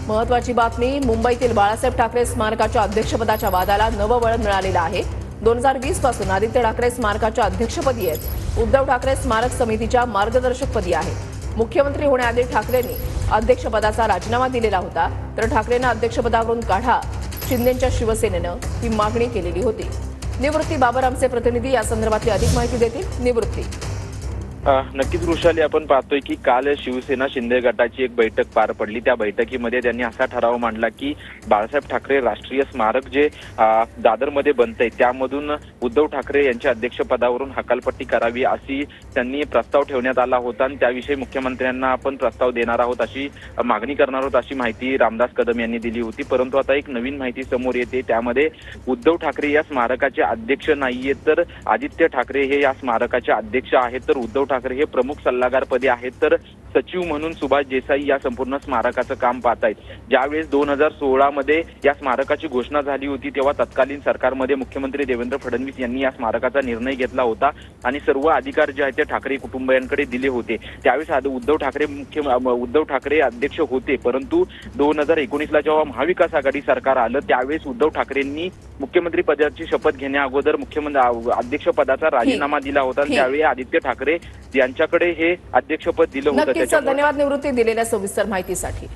महत्वाची बातमी, मुंबईतील बाळासाहेब ठाकरे स्मारकाच्या अध्यक्षपदाच्या वादाला नवं वळण मिळालेलं आहे। 2020 पासून आदित्य ठाकरे स्मारकाच्या अध्यक्षपदी आहेत। उद्धव ठाकरे स्मारक समितीच्या मार्गदर्शकपदी आहेत। मुख्यमंत्री होण्याआधी ठाकरेंनी अध्यक्षपदाचा राजीनामा दिलेला होता, तर ठाकरेंना अध्यक्षपदावरून काढा, शिंदेंच्या शिवसेनेनं ही मागणी केलेली होती। निवृत्ती बाबर आमचे प्रतिनिधी या संदर्भातली अधिक माहिती देतील। निवृत्ती, नक्कीच वृषाली, आपण पाहतोय की काल शिवसेना शिंदे गटाची एक बैठक पार पडली। त्या बैठकीमध्ये त्यांनी असा ठराव मांडला की बाळासाहेब ठाकरे राष्ट्रीय स्मारक जे दादरमध्ये बनतंय त्यामधून उद्धव ठाकरे यांच्या अध्यक्षपदावरून हकालपट्टी करावी अशी त्यांनी प्रस्ताव ठेवण्यात आला होता आणि त्याविषयी मुख्यमंत्र्यांना आपण प्रस्ताव देणार आहोत अशी मागणी करणार आहोत अशी माहिती रामदास कदम यांनी दिली होती। परंतु आता एक नवीन माहिती समोर येते, त्यामध्ये उद्धव ठाकरे या स्मारकाचे अध्यक्ष नाहीयेत, तर आदित्य ठाकरे हे या स्मारकाचे अध्यक्ष आहेत, तर उद्धव ठाकरे हे प्रमुख सल्लागारपदी आहेत, तर सचिव म्हणून सुभाष देसाई या संपूर्ण स्मारकाचं काम पाहत आहेत। ज्यावेळेस 2016 मध्ये या स्मारकाची घोषणा झाली होती तेव्हा तत्कालीन सरकारमध्ये मुख्यमंत्री देवेंद्र फडणवीस यांनी या स्मारकाचा निर्णय घेतला होता आणि सर्व अधिकार जे आहेत ते ठाकरे कुटुंबियांकडे दिले होते। त्यावेळेस उद्धव ठाकरे अध्यक्ष होते, परंतु 2019ला जेव्हा महाविकास आघाडी सरकार आलं त्यावेळेस उद्धव ठाकरेंनी मुख्यमंत्री पदाची शपथ घेण्या अगोदर अध्यक्षपदाचा राजीनामा दिला होता। त्यावेळी आदित्य ठाकरे यांच्याकडे हे अध्यक्षपद दिलं होतं। धन्यवाद निवृत्ती दिलेल्या सविस्तर माहितीसाठी।